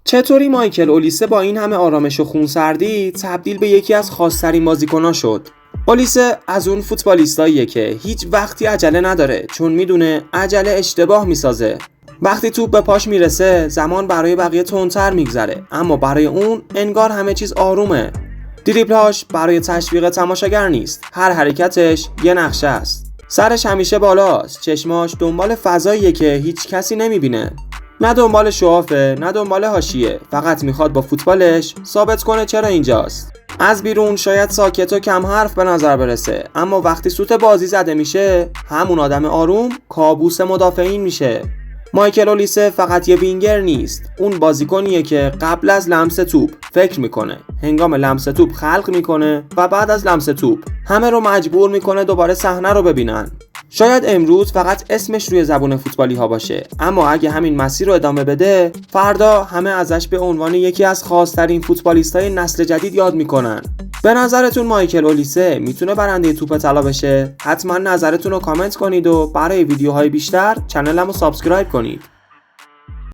چطوری مایکل اولیسه با این همه آرامش و خونسردی تبدیل به یکی از خاص‌ترین بازیکن‌ها شد؟ اولیسه از اون فوتبالیستاییه که هیچ وقتی عجله نداره، چون میدونه عجله اشتباه میسازه. وقتی توپ به پاش میرسه زمان برای بقیه تندتر میگذره، اما برای اون انگار همه چیز آرومه. دریبل‌هاش برای تشویق تماشاگر نیست، هر حرکتش یه نقشه است. سرش همیشه بالاست، چشماش دنبال فضاییه که هیچ کسی نمیبینه. نه دنبال شوافه، نه دنبال حاشیه، فقط میخواد با فوتبالش ثابت کنه چرا اینجاست. از بیرون شاید ساکت و کم حرف به نظر برسه، اما وقتی سوت بازی زده میشه، همون آدم آروم کابوس مدافعین میشه. مایکل اولیسه فقط یه وینگر نیست، اون بازیکنیه که قبل از لمس توپ فکر میکنه، هنگام لمس توپ خلق میکنه و بعد از لمس توپ همه رو مجبور میکنه دوباره صحنه رو ببینن. شاید امروز فقط اسمش روی زبون فوتبالی ها باشه، اما اگه همین مسیر رو ادامه بده، فردا همه ازش به عنوان یکی از خاص‌ترین فوتبالیستای نسل جدید یاد میکنن. به نظرتون مایکل اولیسه میتونه برنده توپ طلا بشه؟ حتما نظرتون رو کامنت کنید و برای ویدیوهای بیشتر چنلمو سابسکرایب کنید.